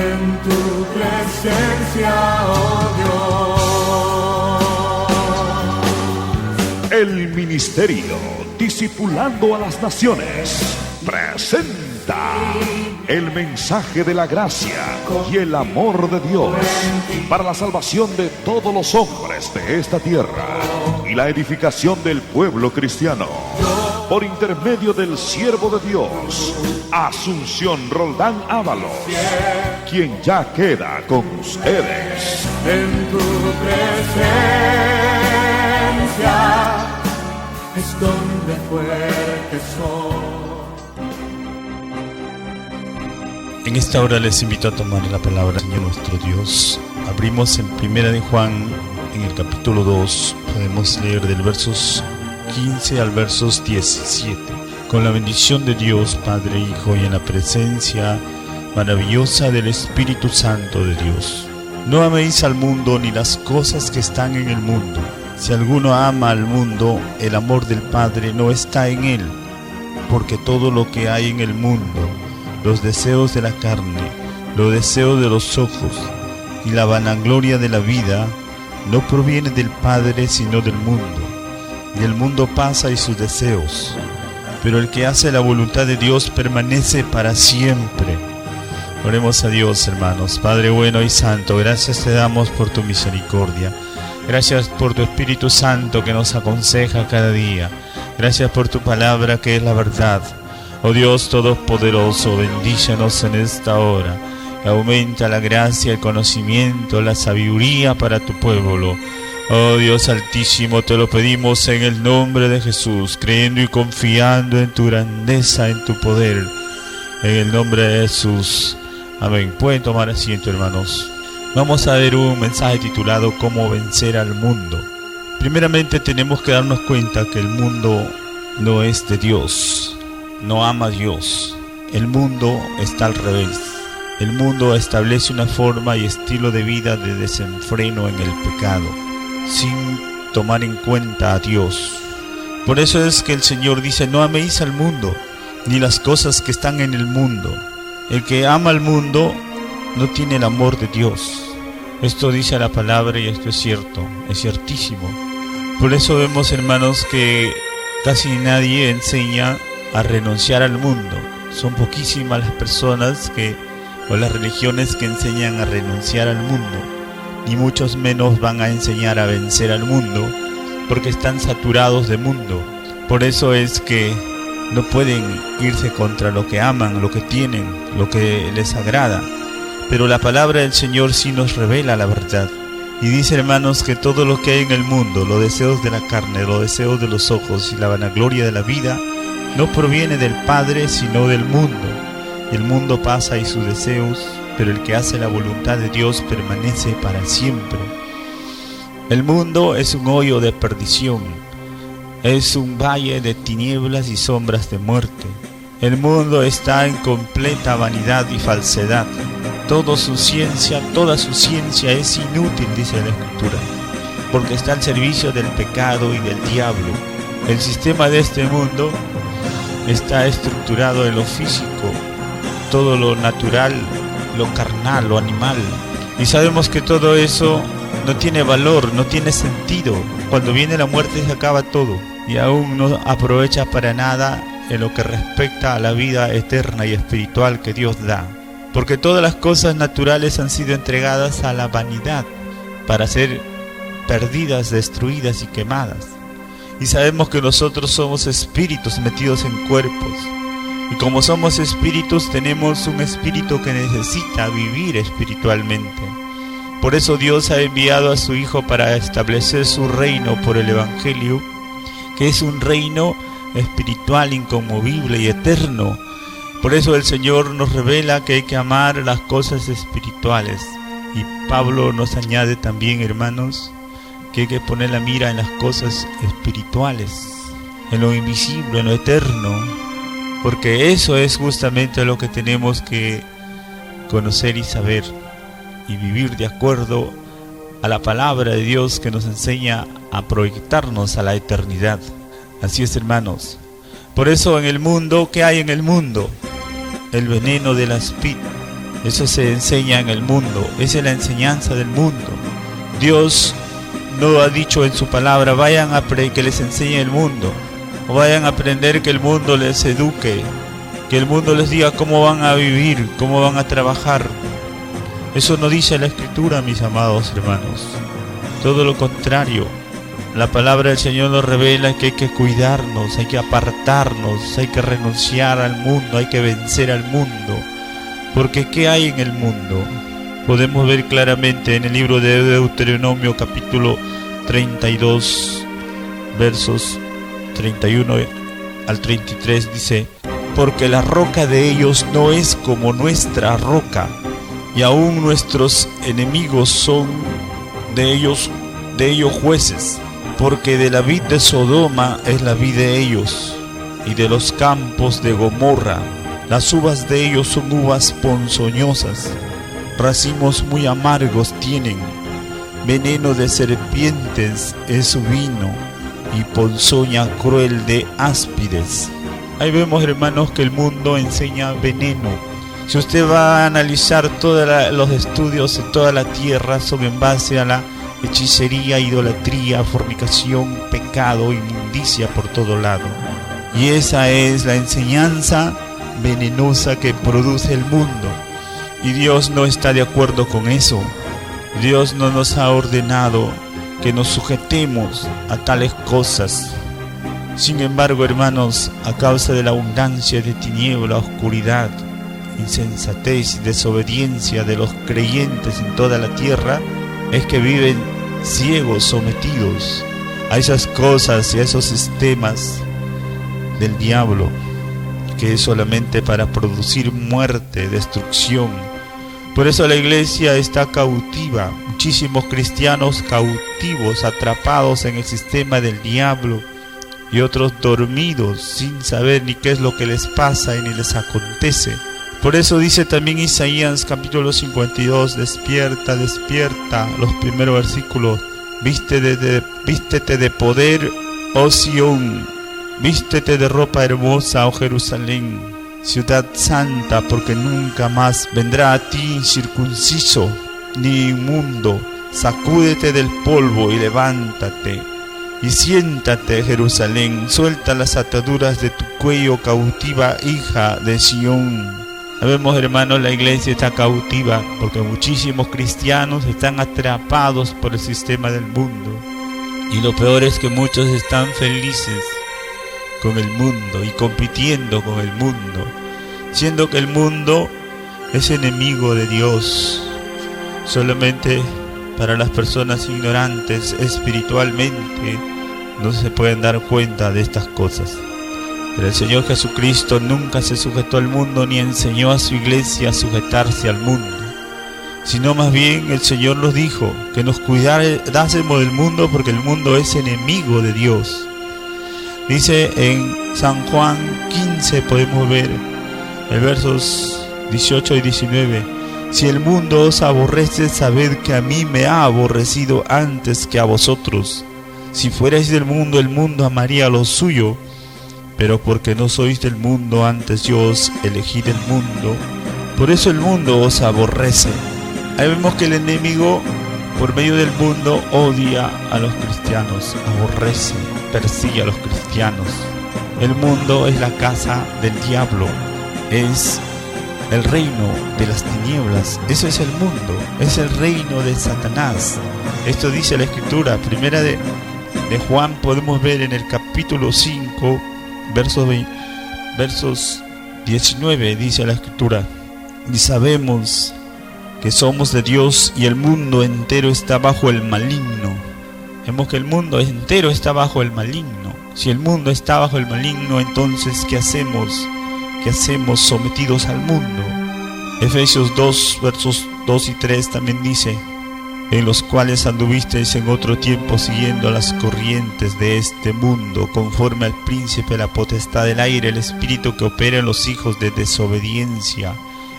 en tu presencia, oh Dios. El ministerio Discipulando a las Naciones presenta el mensaje de la gracia y el amor de Dios para la salvación de todos los hombres de esta tierra y la edificación del pueblo cristiano, por intermedio del siervo de Dios, Asunción Roldán Ábalos, quien ya queda con ustedes. En tu presencia es donde fuerte soy. En esta hora les invito a tomar la palabra del Señor nuestro Dios. Abrimos en Primera de Juan, en el capítulo 2, podemos leer del versos 15 al versos 17. Con la bendición de Dios, Padre, Hijo, y en la presencia maravillosa del Espíritu Santo de Dios. No améis al mundo ni las cosas que están en el mundo. Si alguno ama al mundo, el amor del Padre no está en él, porque todo lo que hay en el mundo, los deseos de la carne, los deseos de los ojos y la vanagloria de la vida, no proviene del Padre sino del mundo. Y el mundo pasa y sus deseos, pero el que hace la voluntad de Dios permanece para siempre. Oremos a Dios, hermanos. Padre bueno y santo, gracias te damos por tu misericordia. Gracias por tu Espíritu Santo que nos aconseja cada día. Gracias por tu palabra que es la verdad. Oh Dios Todopoderoso, bendícenos en esta hora. Aumenta la gracia, el conocimiento, la sabiduría para tu pueblo. Oh Dios Altísimo, te lo pedimos en el nombre de Jesús, creyendo y confiando en tu grandeza, en tu poder. En el nombre de Jesús. Amén. Pueden tomar asiento, hermanos. Vamos a ver un mensaje titulado ¿Cómo vencer al mundo? Primeramente tenemos que darnos cuenta que el mundo no es de Dios. No ama a Dios. El mundo está al revés. El mundo establece una forma y estilo de vida de desenfreno en el pecado, sin tomar en cuenta a Dios. Por eso es que el Señor dice: no améis al mundo, ni las cosas que están en el mundo. El que ama al mundo no tiene el amor de Dios. Esto dice la palabra y esto es cierto, es ciertísimo. Por eso vemos, hermanos, que casi nadie enseña a renunciar al mundo. Son poquísimas las personas o las religiones que enseñan a renunciar al mundo, ni muchos menos van a enseñar a vencer al mundo, porque están saturados de mundo. Por eso es que no pueden irse contra lo que aman, lo que tienen, lo que les agrada. Pero la palabra del Señor sí nos revela la verdad. Y dice, hermanos, que todo lo que hay en el mundo, los deseos de la carne, los deseos de los ojos y la vanagloria de la vida, no proviene del Padre, sino del mundo. El mundo pasa y sus deseos, pero el que hace la voluntad de Dios permanece para siempre. El mundo es un hoyo de perdición, es un valle de tinieblas y sombras de muerte. El mundo está en completa vanidad y falsedad. Toda su ciencia es inútil, dice la Escritura, porque está al servicio del pecado y del diablo. El sistema de este mundo está estructurado en lo físico, todo lo natural, lo carnal, lo animal. Y sabemos que todo eso no tiene valor, no tiene sentido. Cuando viene la muerte se acaba todo y aún no aprovecha para nada en lo que respecta a la vida eterna y espiritual que Dios da. Porque todas las cosas naturales han sido entregadas a la vanidad para ser perdidas, destruidas y quemadas. Y sabemos que nosotros somos espíritus metidos en cuerpos. Y como somos espíritus, tenemos un espíritu que necesita vivir espiritualmente. Por eso Dios ha enviado a su Hijo para establecer su reino por el Evangelio, que es un reino espiritual, inconmovible y eterno. Por eso el Señor nos revela que hay que amar las cosas espirituales. Y Pablo nos añade también, hermanos, que hay que poner la mira en las cosas espirituales, en lo invisible, en lo eterno, porque eso es justamente lo que tenemos que conocer y saber y vivir de acuerdo a la palabra de Dios que nos enseña a proyectarnos a la eternidad. Así es, hermanos. Por eso en el mundo, ¿qué hay en el mundo? El veneno de la vid, Eso se enseña en el mundo, esa es la enseñanza del mundo. Dios no ha dicho en su palabra, vayan a que les enseñe el mundo, o vayan a aprender, que el mundo les eduque, que el mundo les diga cómo van a vivir, cómo van a trabajar. Eso no dice la Escritura, mis amados hermanos. Todo lo contrario, la palabra del Señor nos revela que hay que cuidarnos, hay que apartarnos, hay que renunciar al mundo, hay que vencer al mundo. Porque ¿qué hay en el mundo? Podemos ver claramente en el libro de Deuteronomio capítulo 32, versos 31 al 33, dice: porque la roca de ellos no es como nuestra roca, y aún nuestros enemigos son de ellos jueces. Porque de la vid de Sodoma es la vid de ellos, y de los campos de Gomorra. Las uvas de ellos son uvas ponzoñosas, racimos muy amargos tienen, veneno de serpientes es su vino, y ponzoña cruel de áspides. Ahí vemos, hermanos, que el mundo enseña veneno. Si usted va a analizar todos los estudios de toda la tierra, son en base a la hechicería, idolatría, fornicación, pecado, inmundicia por todo lado. Y esa es la enseñanza venenosa que produce el mundo. Y Dios no está de acuerdo con eso. Dios no nos ha ordenado que nos sujetemos a tales cosas. Sin embargo, hermanos, a causa de la abundancia de tiniebla, oscuridad, insensatez y desobediencia de los creyentes en toda la tierra, es que viven ciegos, sometidos a esas cosas y a esos sistemas del diablo, que es solamente para producir muerte, destrucción. Por eso la iglesia está cautiva, muchísimos cristianos cautivos, atrapados en el sistema del diablo, y otros dormidos sin saber ni qué es lo que les pasa y ni les acontece. Por eso dice también Isaías capítulo 52, despierta, despierta, los primeros versículos: vístete de poder, oh Sión, vístete de ropa hermosa, oh Jerusalén, ciudad santa, porque nunca más vendrá a ti incircunciso ni inmundo. Sacúdete del polvo y levántate, y siéntate, Jerusalén, suelta las ataduras de tu cuello, cautiva hija de Sión. Sabemos, hermanos, la iglesia está cautiva porque muchísimos cristianos están atrapados por el sistema del mundo. Y lo peor es que muchos están felices con el mundo y compitiendo con el mundo, siendo que el mundo es enemigo de Dios. Solamente para las personas ignorantes espiritualmente no se pueden dar cuenta de estas cosas. Pero el Señor Jesucristo nunca se sujetó al mundo ni enseñó a su iglesia a sujetarse al mundo, sino más bien el Señor nos dijo que nos cuidásemos del mundo, porque el mundo es enemigo de Dios. Dice en San Juan 15, podemos ver el versos 18 y 19: si el mundo os aborrece, sabed que a mí me ha aborrecido antes que a vosotros. Si fuerais del mundo, el mundo amaría lo suyo, pero porque no sois del mundo, antes yo os elegí del mundo, por eso el mundo os aborrece. Ahí vemos que el enemigo, por medio del mundo, odia a los cristianos, aborrece, persigue a los cristianos. El mundo es la casa del diablo, es el reino de las tinieblas. Eso es el mundo, es el reino de Satanás. Esto dice la Escritura. Primera de Juan, podemos ver en el capítulo 5, versos 19, dice la Escritura: y sabemos que somos de Dios y el mundo entero está bajo el maligno. Vemos que el mundo entero está bajo el maligno. Si el mundo está bajo el maligno, entonces ¿qué hacemos? ¿Qué hacemos sometidos al mundo? Efesios 2, versos 2 y 3 también dice: en los cuales anduvisteis en otro tiempo siguiendo las corrientes de este mundo, conforme al príncipe de la potestad del aire, el espíritu que opera en los hijos de desobediencia,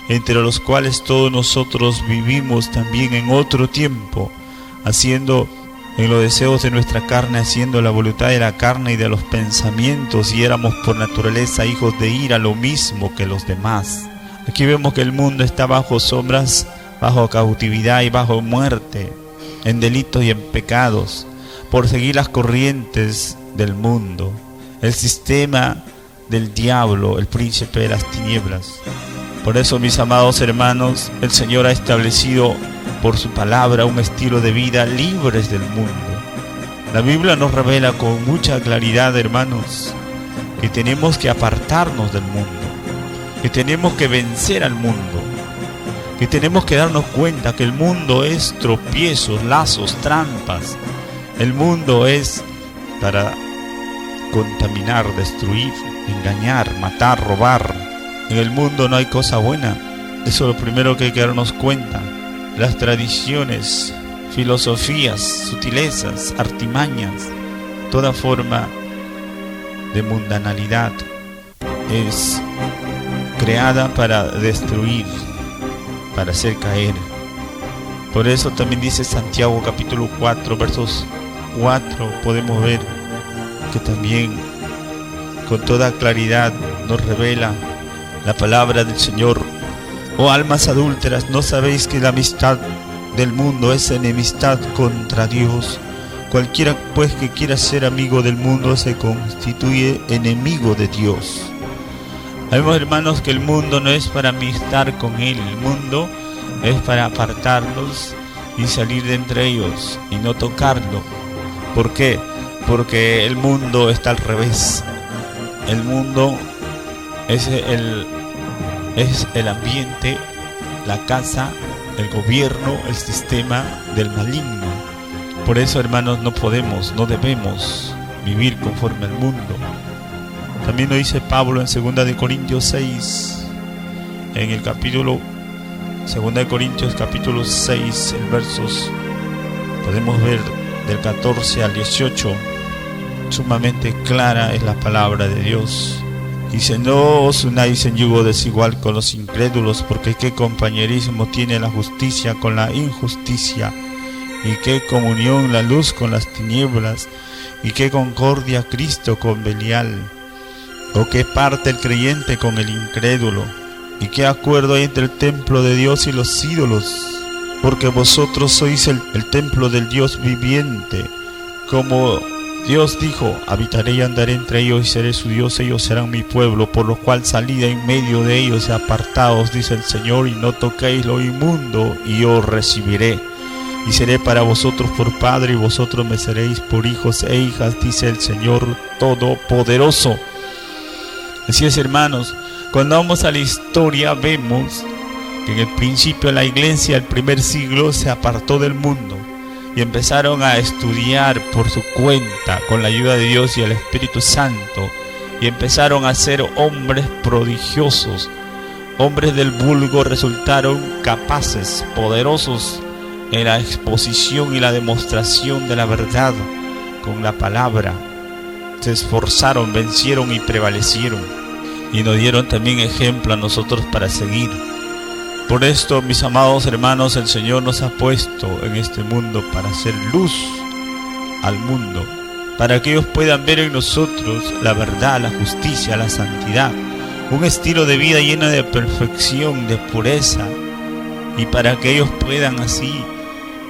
entre los cuales todos nosotros vivimos también en otro tiempo, haciendo en los deseos de nuestra carne, haciendo la voluntad de la carne y de los pensamientos, y éramos por naturaleza hijos de ira, lo mismo que los demás. Aquí vemos que el mundo está bajo sombras, bajo cautividad y bajo muerte, en delitos y en pecados, por seguir las corrientes del mundo, el sistema del diablo, el príncipe de las tinieblas. Por eso, mis amados hermanos, el Señor ha establecido por su palabra un estilo de vida libres del mundo. La Biblia nos revela con mucha claridad, hermanos, que tenemos que apartarnos del mundo, que tenemos que vencer al mundo, que tenemos que darnos cuenta que el mundo es tropiezos, lazos, trampas. El mundo es para contaminar, destruir, engañar, matar, robar. En el mundo no hay cosa buena. Eso es lo primero que hay que darnos cuenta. Las tradiciones, filosofías, sutilezas, artimañas, toda forma de mundanalidad es creada para destruir, para hacer caer. Por eso también dice Santiago capítulo 4 versos 4, podemos ver que también con toda claridad nos revela la palabra del Señor. Oh almas adúlteras, ¿no sabéis que la amistad del mundo es enemistad contra Dios? Cualquiera pues que quiera ser amigo del mundo se constituye enemigo de Dios. Sabemos, hermanos, que el mundo no es para amistar con Él. El mundo es para apartarnos y salir de entre ellos y no tocarlo. ¿Por qué? Porque el mundo está al revés. El mundo es el ambiente, la casa, el gobierno, el sistema del maligno. Por eso, hermanos, no debemos vivir conforme al mundo. También lo dice Pablo en 2 de Corintios 6, en el capítulo 2 de Corintios capítulo 6, en versos, podemos ver del 14 al 18, sumamente clara es la palabra de Dios. Dice: no os unáis en yugo desigual con los incrédulos, porque qué compañerismo tiene la justicia con la injusticia, y qué comunión la luz con las tinieblas, y qué concordia Cristo con Belial, o qué parte el creyente con el incrédulo, y qué acuerdo hay entre el templo de Dios y los ídolos, porque vosotros sois el templo del Dios viviente. Como Dios dijo: habitaré y andaré entre ellos y seré su Dios, ellos serán mi pueblo, por lo cual salid en medio de ellos y apartaos, dice el Señor, y no toquéis lo inmundo, y yo os recibiré. Y seré para vosotros por padre, y vosotros me seréis por hijos e hijas, dice el Señor Todopoderoso. Así es, hermanos, cuando vamos a la historia vemos que en el principio la iglesia del primer siglo se apartó del mundo y empezaron a estudiar por su cuenta con la ayuda de Dios y el Espíritu Santo, y empezaron a ser hombres prodigiosos. Hombres del vulgo resultaron capaces, poderosos en la exposición y la demostración de la verdad con la palabra. Se esforzaron, vencieron y prevalecieron, y nos dieron también ejemplo a nosotros para seguir. Por esto, mis amados hermanos, el Señor nos ha puesto en este mundo para hacer luz al mundo, para que ellos puedan ver en nosotros la verdad, la justicia, la santidad, un estilo de vida lleno de perfección, de pureza, y para que ellos puedan así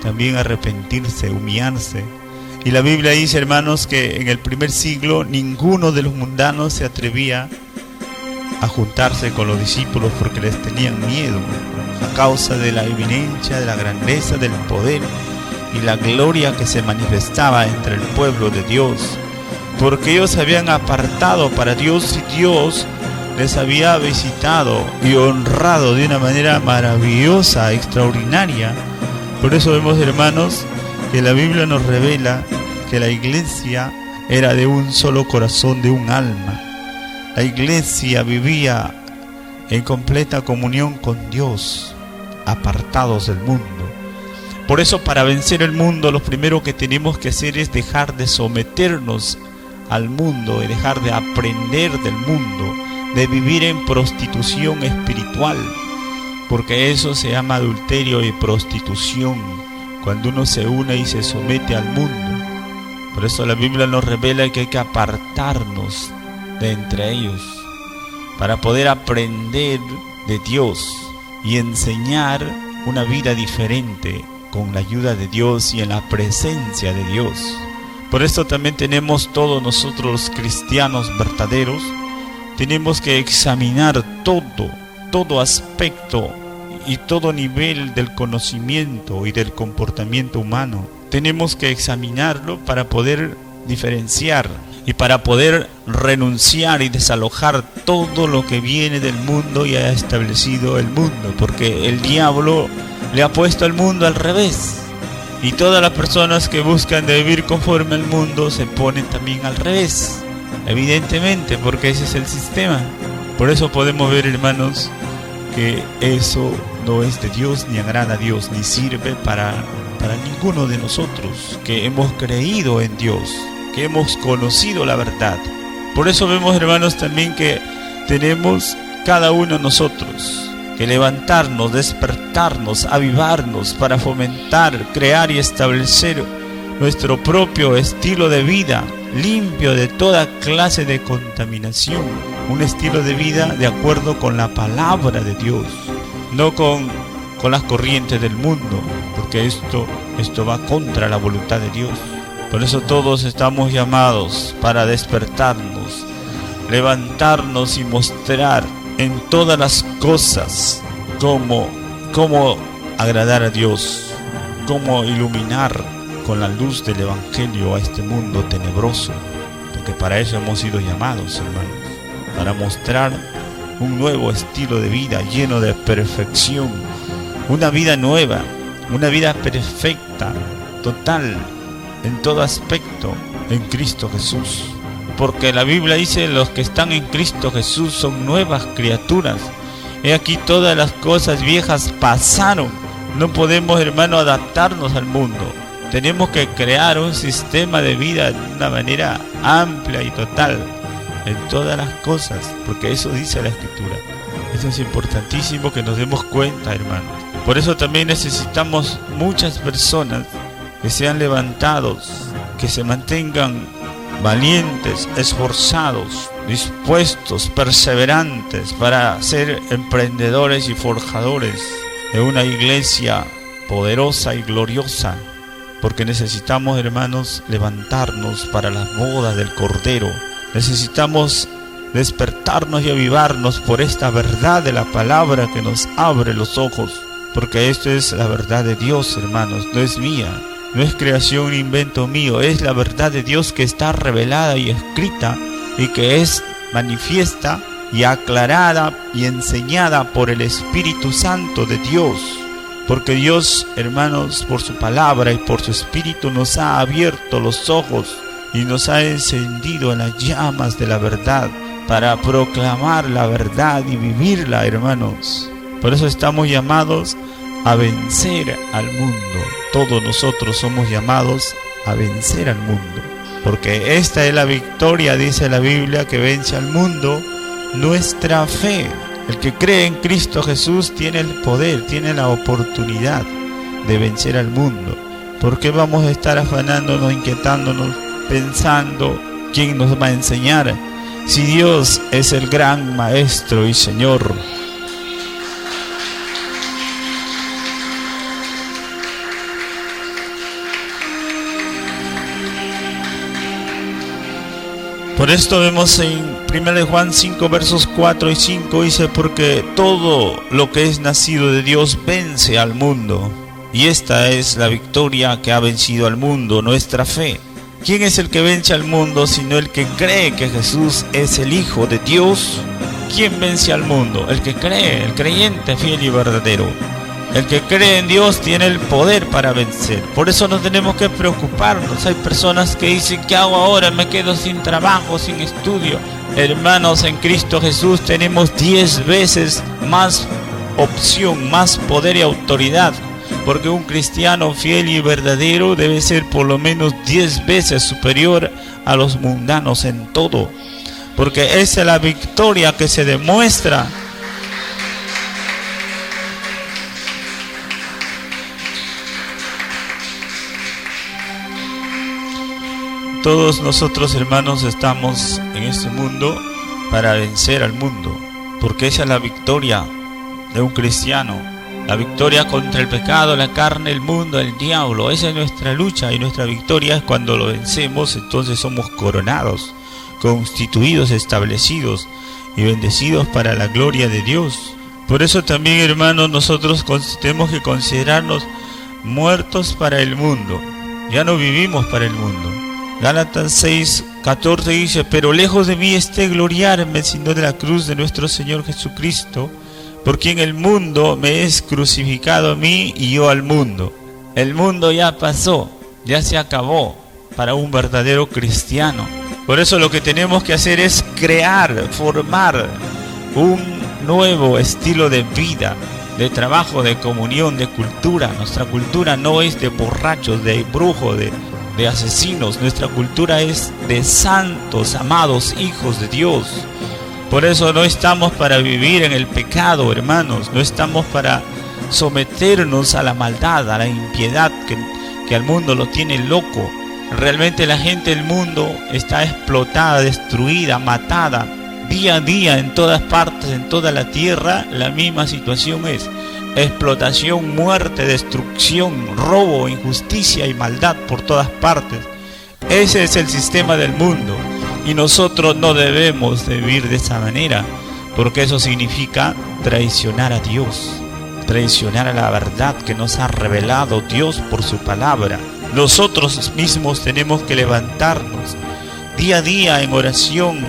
también arrepentirse, humillarse. Y la Biblia dice, hermanos, que en el primer siglo ninguno de los mundanos se atrevía a juntarse con los discípulos porque les tenían miedo a causa de la eminencia, de la grandeza, del poder y la gloria que se manifestaba entre el pueblo de Dios, porque ellos se habían apartado para Dios y Dios les había visitado y honrado de una manera maravillosa, extraordinaria. Por eso vemos, hermanos, que la Biblia nos revela que la iglesia era de un solo corazón, de un alma. La iglesia vivía en completa comunión con Dios, apartados del mundo. Por eso, para vencer el mundo, lo primero que tenemos que hacer es dejar de someternos al mundo y dejar de aprender del mundo, de vivir en prostitución espiritual, porque eso se llama adulterio y prostitución, cuando uno se une y se somete al mundo. Por eso la Biblia nos revela que hay que apartarnos de entre ellos, para poder aprender de Dios y enseñar una vida diferente con la ayuda de Dios y en la presencia de Dios. Por esto también tenemos todos nosotros los cristianos verdaderos, tenemos que examinar todo aspecto y todo nivel del conocimiento y del comportamiento humano. Tenemos que examinarlo para poder diferenciar y para poder renunciar y desalojar todo lo que viene del mundo y ha establecido el mundo, porque el diablo le ha puesto al mundo al revés. Y todas las personas que buscan de vivir conforme al mundo se ponen también al revés, evidentemente, porque ese es el sistema. Por eso podemos ver, hermanos, que eso no es de Dios, ni agrada a Dios, ni sirve para ninguno de nosotros que hemos creído en Dios, que hemos conocido la verdad. Por eso vemos, hermanos, también que tenemos cada uno de nosotros que levantarnos, despertarnos, avivarnos para fomentar, crear y establecer nuestro propio estilo de vida limpio de toda clase de contaminación, un estilo de vida de acuerdo con la palabra de Dios, no con las corrientes del mundo, porque esto va contra la voluntad de Dios. Por eso todos estamos llamados para despertarnos, levantarnos y mostrar en todas las cosas cómo agradar a Dios, cómo iluminar con la luz del Evangelio a este mundo tenebroso, porque para eso hemos sido llamados, hermanos, para mostrar un nuevo estilo de vida lleno de perfección, una vida nueva, una vida perfecta, total, en todo aspecto, en Cristo Jesús. Porque la Biblia dice: los que están en Cristo Jesús son nuevas criaturas. He aquí, todas las cosas viejas pasaron. No podemos, hermano, adaptarnos al mundo. Tenemos que crear un sistema de vida de una manera amplia y total en todas las cosas, porque eso dice la Escritura. Eso es importantísimo que nos demos cuenta, hermanos. Por eso también necesitamos muchas personas que sean levantados, que se mantengan valientes, esforzados, dispuestos, perseverantes para ser emprendedores y forjadores de una iglesia poderosa y gloriosa, porque necesitamos, hermanos, levantarnos para las bodas del Cordero. Necesitamos despertarnos y avivarnos por esta verdad de la palabra que nos abre los ojos, porque esto es la verdad de Dios, hermanos, no es mía. No es creación ni invento mío, es la verdad de Dios que está revelada y escrita y que es manifiesta y aclarada y enseñada por el Espíritu Santo de Dios. Porque Dios, hermanos, por su palabra y por su Espíritu nos ha abierto los ojos y nos ha encendido en las llamas de la verdad para proclamar la verdad y vivirla, hermanos. Por eso estamos llamados a vencer al mundo. Todos nosotros somos llamados a vencer al mundo, porque esta es la victoria, dice la Biblia, que vence al mundo, nuestra fe. El que cree en Cristo Jesús tiene el poder, tiene la oportunidad de vencer al mundo. ¿Por qué vamos a estar afanándonos, inquietándonos, pensando quién nos va a enseñar, si Dios es el gran Maestro y Señor? Por esto vemos en 1 Juan 5 versos 4 y 5, dice: porque todo lo que es nacido de Dios vence al mundo, y esta es la victoria que ha vencido al mundo, nuestra fe. ¿Quién es el que vence al mundo sino el que cree que Jesús es el Hijo de Dios? ¿Quién vence al mundo? El que cree, el creyente fiel y verdadero. El que cree en Dios tiene el poder para vencer. Por eso no tenemos que preocuparnos. Hay personas que dicen: ¿qué hago ahora? Me quedo sin trabajo, sin estudio. Hermanos, en Cristo Jesús tenemos 10 veces más opción, más poder y autoridad. Porque un cristiano fiel y verdadero debe ser por lo menos 10 veces superior a los mundanos en todo. Porque esa es la victoria que se demuestra. Todos nosotros, hermanos, estamos en este mundo para vencer al mundo, porque esa es la victoria de un cristiano. La victoria contra el pecado, la carne, el mundo, el diablo. Esa es nuestra lucha, y nuestra victoria es cuando lo vencemos. Entonces somos coronados, constituidos, establecidos y bendecidos para la gloria de Dios. Por eso también, hermanos, nosotros tenemos que considerarnos muertos para el mundo. Ya no vivimos para el mundo. Gálatas 6:14 dice: pero lejos de mí esté gloriarme, sino de la cruz de nuestro Señor Jesucristo, por quien el mundo me es crucificado a mí y yo al mundo. El mundo ya pasó, ya se acabó para un verdadero cristiano. Por eso lo que tenemos que hacer es crear, formar un nuevo estilo de vida, de trabajo, de comunión, de cultura. Nuestra cultura no es de borrachos, de brujos, de asesinos. Nuestra cultura es de santos, amados hijos de Dios. Por eso no estamos para vivir en el pecado, hermanos. No estamos para someternos a la maldad, a la impiedad que al mundo lo tiene loco. Realmente la gente del mundo está explotada, destruida, matada. Día a día, en todas partes, en toda la tierra, la misma situación es explotación, muerte, destrucción, robo, injusticia y maldad por todas partes. Ese es el sistema del mundo, y nosotros no debemos de vivir de esa manera, porque eso significa traicionar a Dios, traicionar a la verdad que nos ha revelado Dios por su palabra. Nosotros mismos tenemos que levantarnos día a día en oración,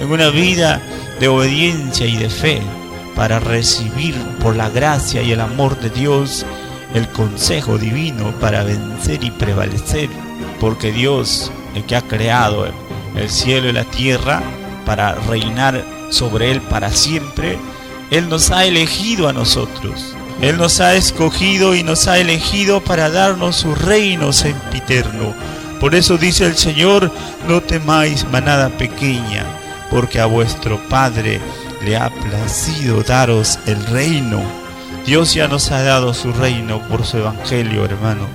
en una vida de obediencia y de fe, para recibir por la gracia y el amor de Dios el consejo divino para vencer y prevalecer. Porque Dios, el que ha creado el cielo y la tierra para reinar sobre él para siempre, Él nos ha elegido a nosotros. Él nos ha escogido y nos ha elegido para darnos su reino sempiterno. Por eso dice el Señor: no temáis, manada pequeña, porque a vuestro Padre le ha placido daros el reino. Dios ya nos ha dado su reino por su evangelio, hermanos.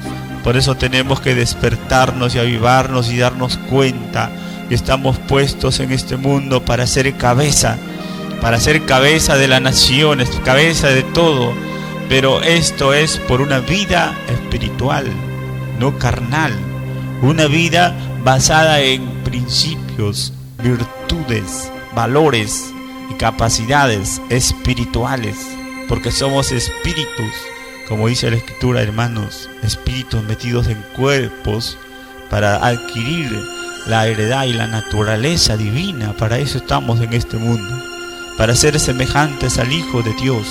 Por eso tenemos que despertarnos y avivarnos y darnos cuenta que estamos puestos en este mundo para ser cabeza de las naciones, cabeza de todo. Pero esto es por una vida espiritual, no carnal. Una vida basada en principios, virtudes, valores y capacidades espirituales, porque somos espíritus, como dice la Escritura, hermanos, espíritus metidos en cuerpos para adquirir la heredad y la naturaleza divina. Para eso estamos en este mundo, para ser semejantes al Hijo de Dios,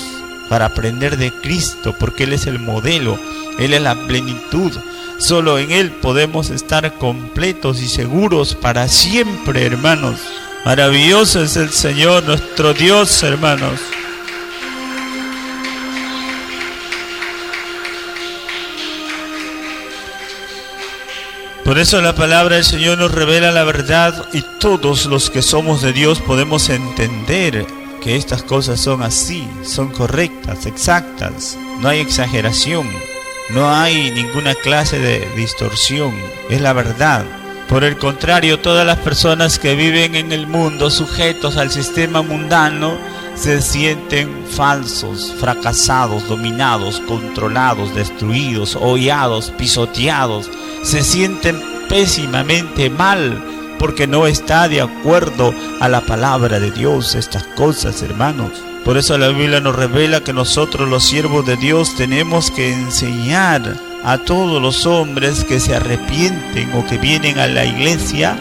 para aprender de Cristo, porque Él es el modelo, Él es la plenitud. Solo en Él podemos estar completos y seguros para siempre, hermanos. Maravilloso es el Señor, nuestro Dios, hermanos. Por eso la palabra del Señor nos revela la verdad, y todos los que somos de Dios podemos entender que estas cosas son así, son correctas, exactas. No hay exageración, no hay ninguna clase de distorsión, es la verdad. Por el contrario, todas las personas que viven en el mundo sujetos al sistema mundano se sienten falsos, fracasados, dominados, controlados, destruidos, hollados, pisoteados. Se sienten pésimamente mal porque no está de acuerdo a la palabra de Dios estas cosas, hermanos. Por eso la Biblia nos revela que nosotros, los siervos de Dios, tenemos que enseñar a todos los hombres que se arrepienten o que vienen a la iglesia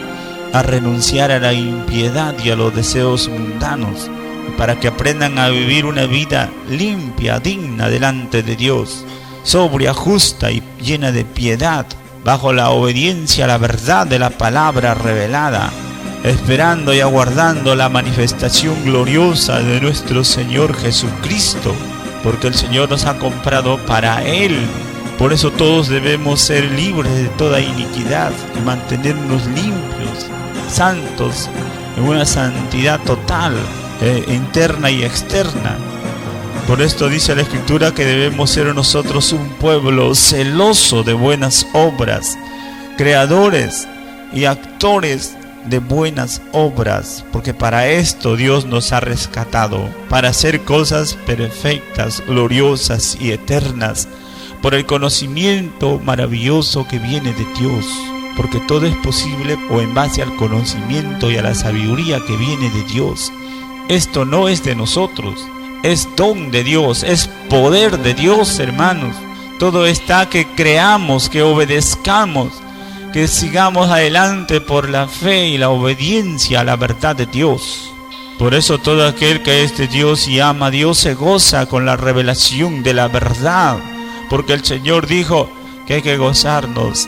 a renunciar a la impiedad y a los deseos mundanos, para que aprendan a vivir una vida limpia, digna delante de Dios, sobria, justa y llena de piedad, bajo la obediencia a la verdad de la palabra revelada, esperando y aguardando la manifestación gloriosa de nuestro Señor Jesucristo, porque el Señor nos ha comprado para Él. Por eso todos debemos ser libres de toda iniquidad y mantenernos limpios, santos, en una santidad total, interna y externa. Por esto dice la Escritura que debemos ser nosotros un pueblo celoso de buenas obras, creadores y actores de buenas obras, porque para esto Dios nos ha rescatado, para hacer cosas perfectas, gloriosas y eternas, por el conocimiento maravilloso que viene de Dios, porque todo es posible o en base al conocimiento y a la sabiduría que viene de Dios. Esto no es de nosotros, es don de Dios, es poder de Dios, hermanos. Todo está que creamos, que obedezcamos, que sigamos adelante por la fe y la obediencia a la verdad de Dios. Por eso todo aquel que es de Dios y ama a Dios se goza con la revelación de la verdad, porque el Señor dijo que hay que gozarnos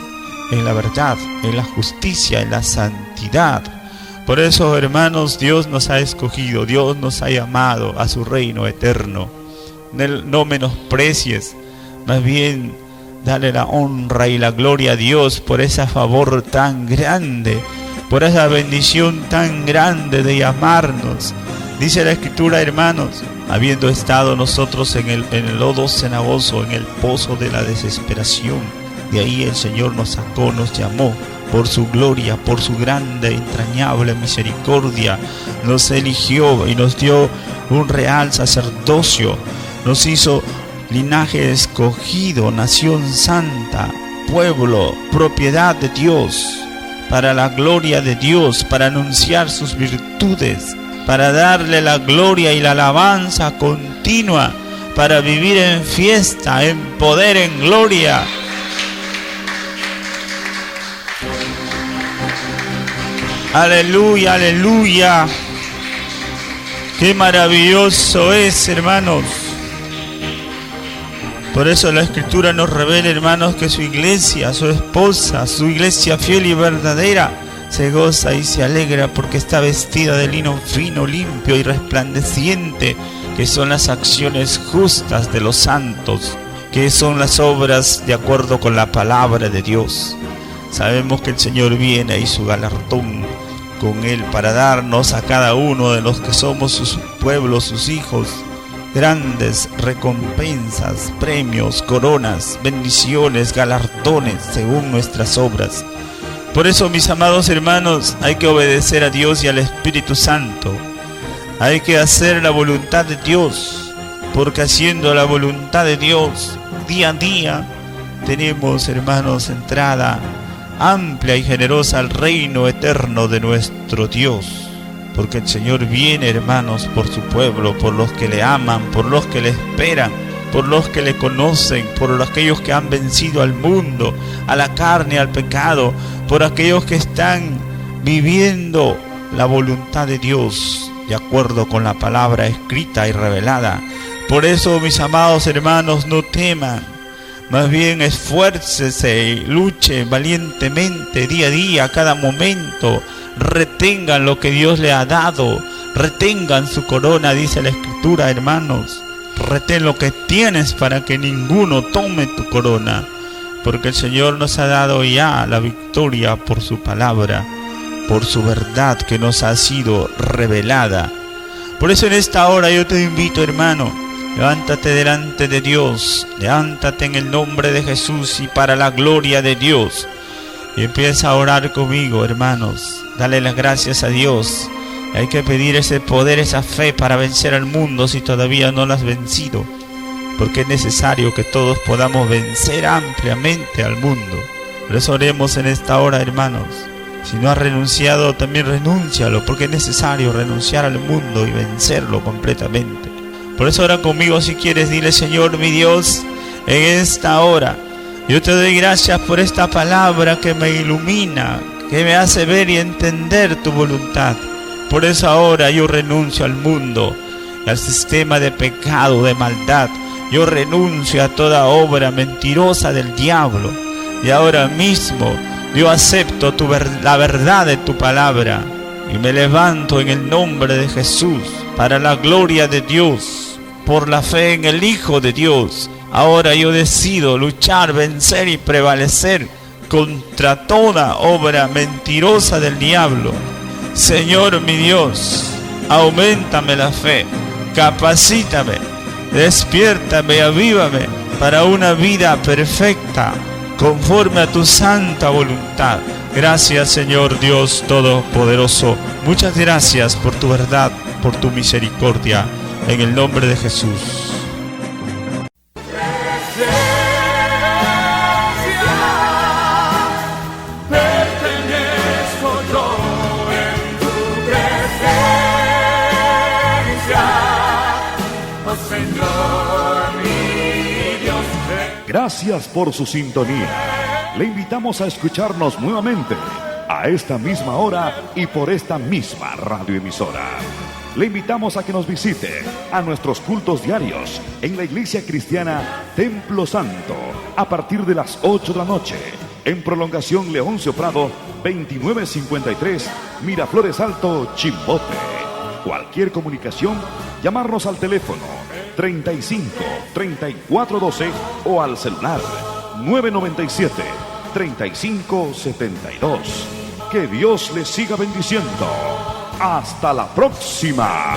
en la verdad, en la justicia, en la santidad. Por eso, hermanos, Dios nos ha escogido, Dios nos ha llamado a su reino eterno. No menosprecies, más bien dale la honra y la gloria a Dios por ese favor tan grande, por esa bendición tan grande de llamarnos. Dice la Escritura, hermanos, habiendo estado nosotros en el lodo cenagoso, en el pozo de la desesperación, de ahí el Señor nos sacó, nos llamó por su gloria, por su grande, entrañable misericordia. Nos eligió y nos dio un real sacerdocio, nos hizo linaje escogido, nación santa, pueblo, propiedad de Dios, para la gloria de Dios, para anunciar sus virtudes, para darle la gloria y la alabanza continua, para vivir en fiesta, en poder, en gloria. Aleluya, aleluya. Qué maravilloso es, hermanos. Por eso la Escritura nos revela, hermanos, que su iglesia, su esposa, su iglesia fiel y verdadera, se goza y se alegra porque está vestida de lino fino, limpio y resplandeciente, que son las acciones justas de los santos, que son las obras de acuerdo con la palabra de Dios. Sabemos que el Señor viene y su galardón con Él para darnos a cada uno de los que somos sus pueblos, sus hijos, grandes recompensas, premios, coronas, bendiciones, galardones según nuestras obras. Por eso, mis amados hermanos, hay que obedecer a Dios y al Espíritu Santo. Hay que hacer la voluntad de Dios, porque haciendo la voluntad de Dios día a día tenemos, hermanos, entrada amplia y generosa al reino eterno de nuestro Dios. Porque el Señor viene, hermanos, por su pueblo, por los que le aman, por los que le esperan, por los que le conocen, por aquellos que han vencido al mundo, a la carne, al pecado, por aquellos que están viviendo la voluntad de Dios de acuerdo con la palabra escrita y revelada. Por eso, mis amados hermanos, no teman, más bien esfuércese y luche valientemente día a día, cada momento. Retengan lo que Dios le ha dado, retengan su corona, dice la Escritura, hermanos. Retén lo que tienes para que ninguno tome tu corona, porque el Señor nos ha dado ya la victoria por su palabra, por su verdad que nos ha sido revelada. Por eso en esta hora yo te invito, hermano, levántate delante de Dios, levántate en el nombre de Jesús y para la gloria de Dios, y empieza a orar conmigo, hermanos. Dale las gracias a Dios. Hay que pedir ese poder, esa fe para vencer al mundo si todavía no lo has vencido, porque es necesario que todos podamos vencer ampliamente al mundo. Por eso oremos en esta hora, hermanos. Si no has renunciado, también renúncialo, porque es necesario renunciar al mundo y vencerlo completamente. Por eso ora conmigo si quieres. Dile: Señor mi Dios, en esta hora yo te doy gracias por esta palabra que me ilumina, que me hace ver y entender tu voluntad. Por eso ahora yo renuncio al mundo, al sistema de pecado, de maldad. Yo renuncio a toda obra mentirosa del diablo. Y ahora mismo yo acepto la verdad de tu palabra. Y me levanto en el nombre de Jesús, para la gloria de Dios, por la fe en el Hijo de Dios. Ahora yo decido luchar, vencer y prevalecer contra toda obra mentirosa del diablo. Señor mi Dios, auméntame la fe, capacítame, despiértame y avívame para una vida perfecta, conforme a tu santa voluntad, Gracias, Señor Dios Todopoderoso. Muchas gracias por tu verdad, por tu misericordia. En el nombre de Jesús. Gracias por su sintonía. Le invitamos a escucharnos nuevamente a esta misma hora y por esta misma radioemisora. Le invitamos a que nos visite a nuestros cultos diarios en la Iglesia Cristiana Templo Santo a partir de las 8 de la noche en Prolongación Leoncio Prado 2953 Miraflores Alto, Chimbote. Cualquier comunicación, llamarnos al teléfono 35 34 12 o al celular 997 35 72. Que Dios les siga bendiciendo. Hasta la próxima.